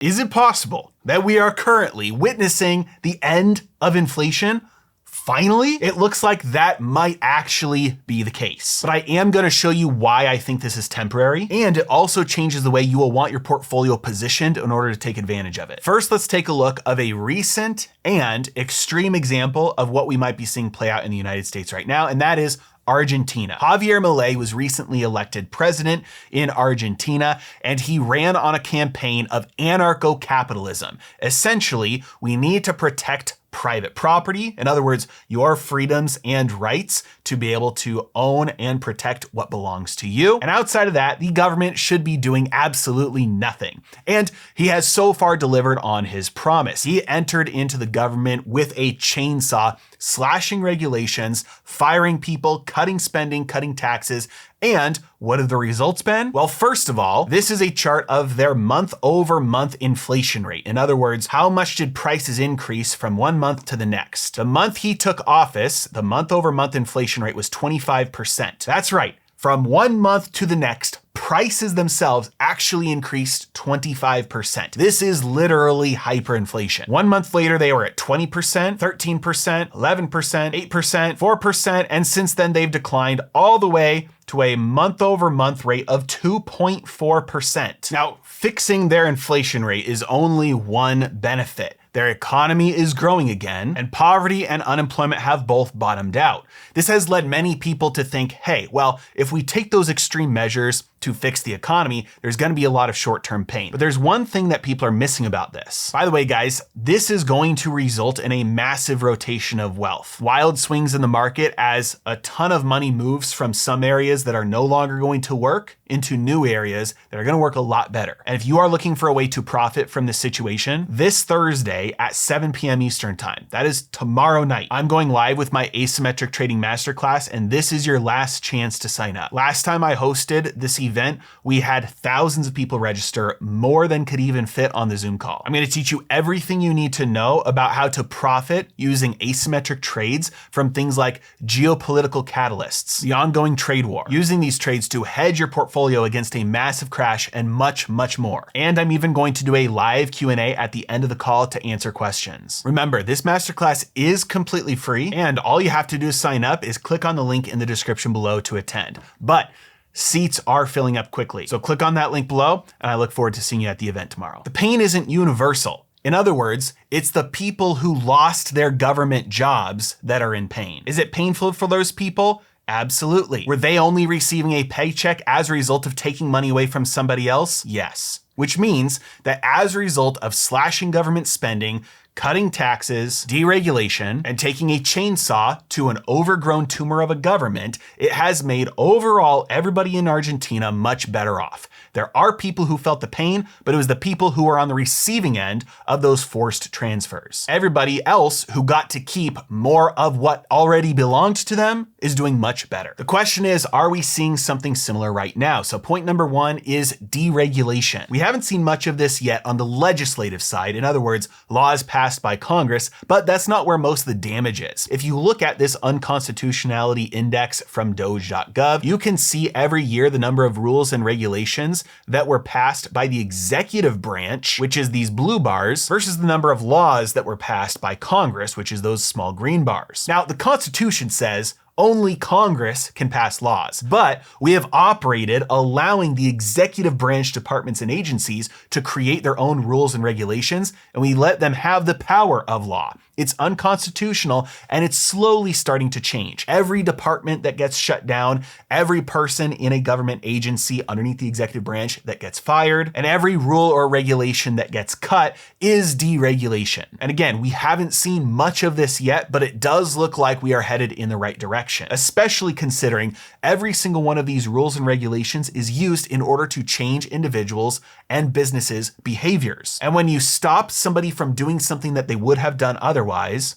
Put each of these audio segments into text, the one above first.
Is it possible that we are currently witnessing the end of inflation? Finally, it looks like that might actually be the case. But I am going to show you why I think this is temporary, and it also changes the way you will want your portfolio positioned in order to take advantage of it. First, let's take a look of a recent and extreme example of what we might be seeing play out in the United States right now, and that is Argentina. Javier Milei was recently elected president in Argentina, and he ran on a campaign of anarcho-capitalism. Essentially, we need to protect private property. In other words, your freedoms and rights to be able to own and protect what belongs to you. And outside of that, the government should be doing absolutely nothing. And he has so far delivered on his promise. He entered into the government with a chainsaw, slashing regulations, firing people, cutting spending, cutting taxes. And what have the results been? Well, first of all, this is a chart of their month-over-month inflation rate. In other words, how much did prices increase from one month to the next? The month he took office, the month-over-month inflation rate was 25%. That's right. From one month to the next, prices themselves actually increased 25%. This is literally hyperinflation. 1 month later, they were at 20%, 13%, 11%, 8%, 4%, and since then they've declined all the way to a month-over-month rate of 2.4%. Now, fixing their inflation rate is only one benefit. Their economy is growing again, and poverty and unemployment have both bottomed out. This has led many people to think, hey, well, if we take those extreme measures to fix the economy, there's going to be a lot of short-term pain. But there's one thing that people are missing about this. By the way, guys, this is going to result in a massive rotation of wealth. Wild swings in the market as a ton of money moves from some areas that are no longer going to work into new areas that are going to work a lot better. And if you are looking for a way to profit from this situation, this Thursday at 7 p.m. Eastern time, that is tomorrow night, I'm going live with my asymmetric trading masterclass, and this is your last chance to sign up. Last time I hosted this event, we had thousands of people register, more than could even fit on the Zoom call. I'm going to teach you everything you need to know about how to profit using asymmetric trades from things like geopolitical catalysts, the ongoing trade war, using these trades to hedge your portfolio against a massive crash, and much, much more. And I'm even going to do a live Q&A at the end of the call to answer questions. Remember, this masterclass is completely free, and all you have to do to sign up is click on the link in the description below to attend. But seats are filling up quickly. So click on that link below, and I look forward to seeing you at the event tomorrow. The pain isn't universal. In other words, it's the people who lost their government jobs that are in pain. Is it painful for those people? Absolutely. Were they only receiving a paycheck as a result of taking money away from somebody else? Yes. Which means that as a result of slashing government spending, cutting taxes, deregulation, and taking a chainsaw to an overgrown tumor of a government, it has made overall everybody in Argentina much better off. There are people who felt the pain, but it was the people who were on the receiving end of those forced transfers. Everybody else who got to keep more of what already belonged to them is doing much better. The question is, are we seeing something similar right now? So point number one is deregulation. We haven't seen much of this yet on the legislative side. In other words, laws passed by Congress, but that's not where most of the damage is. If you look at this unconstitutionality index from Doge.gov, you can see every year the number of rules and regulations that were passed by the executive branch, which is these blue bars, versus the number of laws that were passed by Congress, which is those small green bars. Now, the Constitution says only Congress can pass laws, but we have operated allowing the executive branch departments and agencies to create their own rules and regulations, and we let them have the power of law. It's unconstitutional, and it's slowly starting to change. Every department that gets shut down, every person in a government agency underneath the executive branch that gets fired, and every rule or regulation that gets cut is deregulation. And again, we haven't seen much of this yet, but it does look like we are headed in the right direction, especially considering every single one of these rules and regulations is used in order to change individuals and businesses' behaviors. And when you stop somebody from doing something that they would have done otherwise,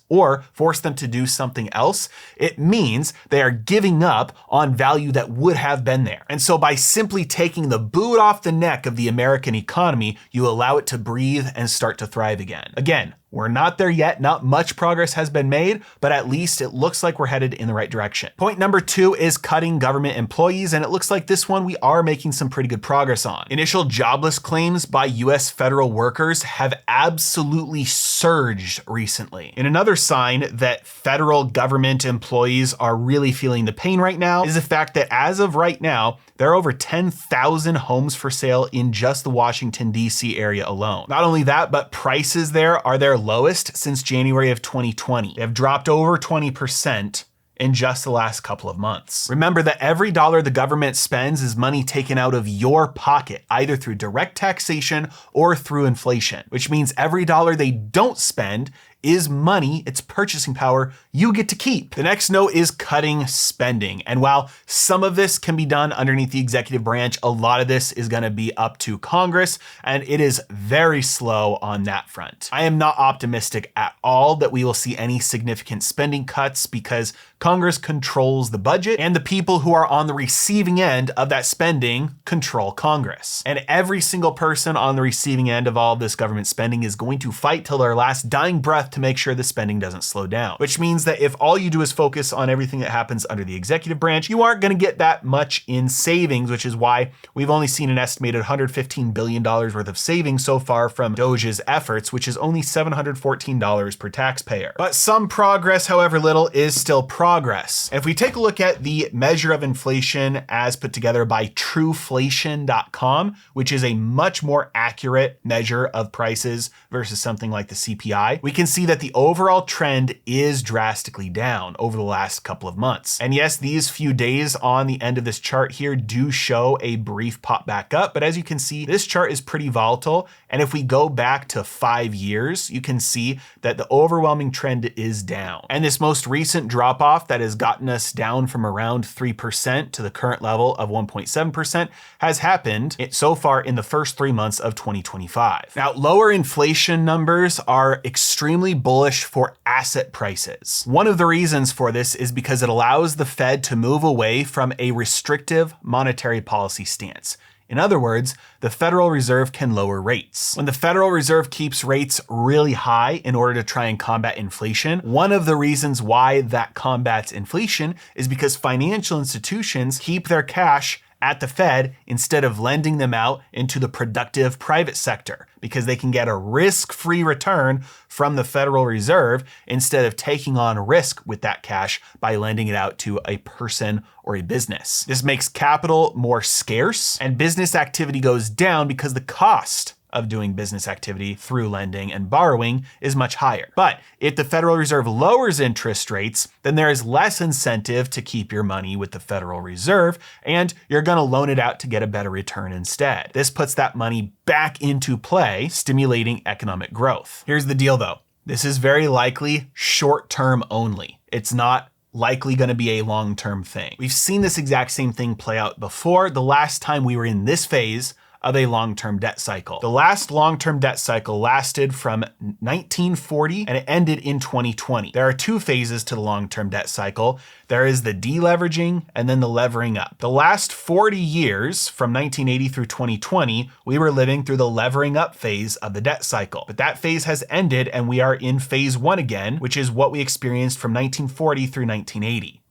or force them to do something else, it means they are giving up on value that would have been there. And so by simply taking the boot off the neck of the American economy, you allow it to breathe and start to thrive again. Again, We're not there yet. Not much progress has been made, but at least it looks like we're headed in the right direction. Point number 2 is cutting government employees, and it looks like this one we are making some pretty good progress on. Initial jobless claims by US federal workers have absolutely surged recently. And another sign that federal government employees are really feeling the pain right now is the fact that as of right now, there are over 10,000 homes for sale in just the Washington, D.C. area alone. Not only that, but prices there are their lowest since January of 2020. They have dropped over 20% in just the last couple of months. Remember that every dollar the government spends is money taken out of your pocket, either through direct taxation or through inflation, which means every dollar they don't spend is money, it's purchasing power you get to keep. The next note is cutting spending. And while some of this can be done underneath the executive branch, a lot of this is gonna be up to Congress, and it is very slow on that front. I am not optimistic at all that we will see any significant spending cuts because Congress controls the budget, and the people who are on the receiving end of that spending control Congress. And every single person on the receiving end of all of this government spending is going to fight till their last dying breath to make sure the spending doesn't slow down, which means that if all you do is focus on everything that happens under the executive branch, you aren't going to get that much in savings, which is why we've only seen an estimated $115 billion worth of savings so far from Doge's efforts, which is only $714 per taxpayer. But some progress, however little, is still progress. And if we take a look at the measure of inflation as put together by Trueflation.com, which is a much more accurate measure of prices versus something like the CPI, we can see that the overall trend is drastically down over the last couple of months. And yes, these few days on the end of this chart here do show a brief pop back up, but as you can see, this chart is pretty volatile. And if we go back to 5 years, you can see that the overwhelming trend is down. And this most recent drop off that has gotten us down from around 3% to the current level of 1.7% has happened so far in the first 3 months of 2025. Now, lower inflation numbers are extremely bullish for asset prices. One of the reasons for this is because it allows the Fed to move away from a restrictive monetary policy stance. In other words, the Federal Reserve can lower rates. When the Federal Reserve keeps rates really high in order to try and combat inflation, one of the reasons why that combats inflation is because financial institutions keep their cash at the Fed instead of lending them out into the productive private sector, because they can get a risk-free return from the Federal Reserve instead of taking on risk with that cash by lending it out to a person or a business. This makes capital more scarce and business activity goes down because the cost of doing business activity through lending and borrowing is much higher. But if the Federal Reserve lowers interest rates, then there is less incentive to keep your money with the Federal Reserve, and you're gonna loan it out to get a better return instead. This puts that money back into play, stimulating economic growth. Here's the deal though. This is very likely short-term only. It's not likely going to be a long-term thing. We've seen this exact same thing play out before. The last time we were in this phase of a long-term debt cycle. The last long-term debt cycle lasted from 1940 and it ended in 2020. There are 2 phases to the long-term debt cycle. There is the deleveraging and then the levering up. The last 40 years, from 1980 through 2020, we were living through the levering up phase of the debt cycle. But that phase has ended and we are in phase 1 again, which is what we experienced from 1940 through 1980.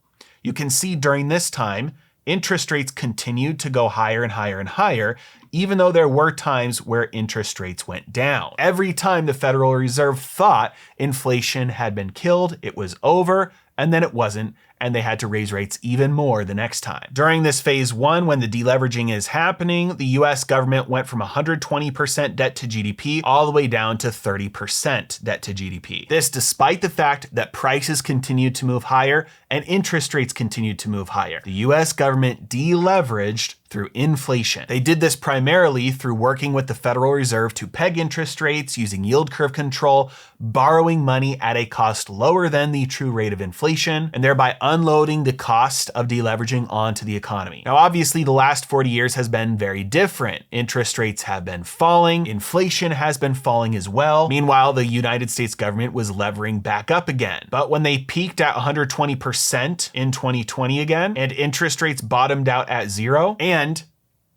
You can see during this time, interest rates continued to go higher and higher and higher, even though there were times where interest rates went down. Every time the Federal Reserve thought inflation had been killed, it was over, and then it wasn't, and they had to raise rates even more the next time. During this phase 1, when the deleveraging is happening, the US government went from 120% debt to GDP all the way down to 30% debt to GDP. This despite the fact that prices continued to move higher and interest rates continued to move higher. The US government deleveraged through inflation. They did this primarily through working with the Federal Reserve to peg interest rates, using yield curve control, borrowing money at a cost lower than the true rate of inflation, and thereby unloading the cost of deleveraging onto the economy. Now, obviously, the last 40 years has been very different. Interest rates have been falling, inflation has been falling as well. Meanwhile, the United States government was levering back up again. But when they peaked at 120% in 2020 again, and interest rates bottomed out at 0, and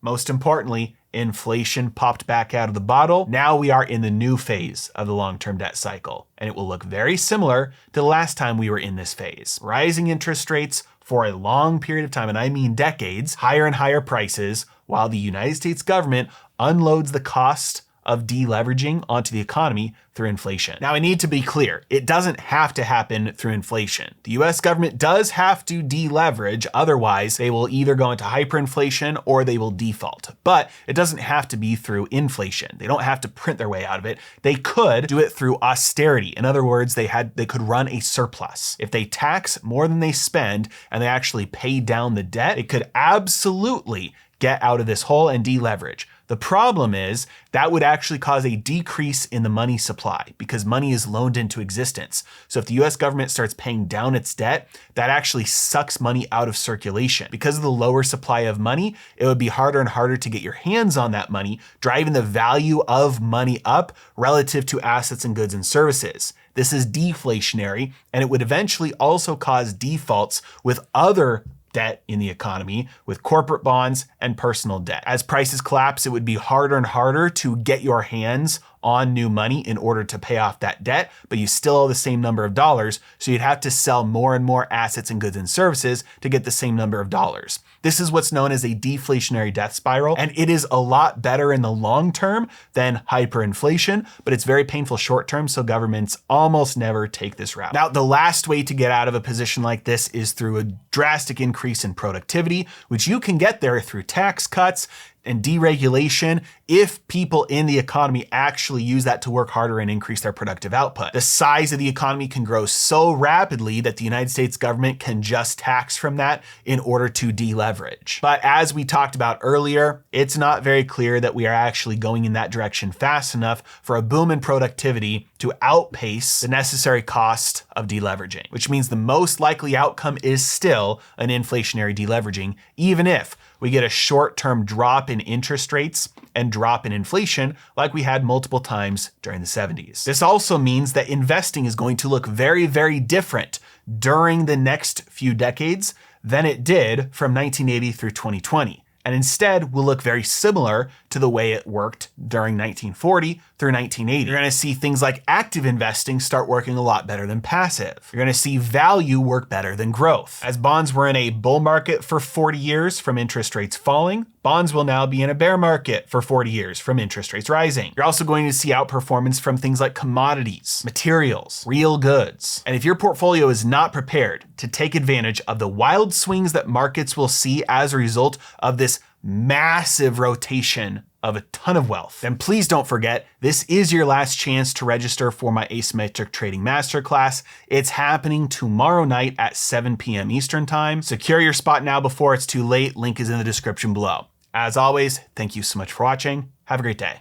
most importantly, inflation popped back out of the bottle. Now we are in the new phase of the long-term debt cycle, and it will look very similar to the last time we were in this phase. Rising interest rates for a long period of time, and I mean decades, higher and higher prices, while the United States government unloads the cost of deleveraging onto the economy through inflation. Now, I need to be clear. It doesn't have to happen through inflation. The US government does have to deleverage, otherwise they will either go into hyperinflation or they will default. But it doesn't have to be through inflation. They don't have to print their way out of it. They could do it through austerity. In other words, they could run a surplus. If they tax more than they spend and they actually pay down the debt, it could absolutely get out of this hole and deleverage. The problem is that would actually cause a decrease in the money supply because money is loaned into existence. So if the US government starts paying down its debt, that actually sucks money out of circulation. Because of the lower supply of money, it would be harder and harder to get your hands on that money, driving the value of money up relative to assets and goods and services. This is deflationary, and it would eventually also cause defaults with other debt in the economy, with corporate bonds and personal debt. As prices collapse, it would be harder and harder to get your hands on new money in order to pay off that debt, but you still owe the same number of dollars, so you'd have to sell more and more assets and goods and services to get the same number of dollars. This is what's known as a deflationary death spiral, and it is a lot better in the long term than hyperinflation, but it's very painful short term, so governments almost never take this route. Now, the last way to get out of a position like this is through a drastic increase in productivity, which you can get there through tax cuts and deregulation if people in the economy actually use that to work harder and increase their productive output. The size of the economy can grow so rapidly that the United States government can just tax from that in order to deleverage. But as we talked about earlier, it's not very clear that we are actually going in that direction fast enough for a boom in productivity to outpace the necessary cost of deleveraging, which means the most likely outcome is still an inflationary deleveraging, even if we get a short-term drop in interest rates and drop in inflation like we had multiple times during the 70s. This also means that investing is going to look very, very different during the next few decades than it did from 1980 through 2020. And instead will look very similar to the way it worked during 1940 through 1980. You're gonna see things like active investing start working a lot better than passive. You're gonna see value work better than growth. As bonds were in a bull market for 40 years from interest rates falling, bonds will now be in a bear market for 40 years from interest rates rising. You're also going to see outperformance from things like commodities, materials, real goods. And if your portfolio is not prepared to take advantage of the wild swings that markets will see as a result of this massive rotation of a ton of wealth, then please don't forget, this is your last chance to register for my asymmetric trading masterclass. It's happening tomorrow night at 7 p.m. Eastern time. Secure your spot now before it's too late. Link is in the description below. As always, thank you so much for watching. Have a great day.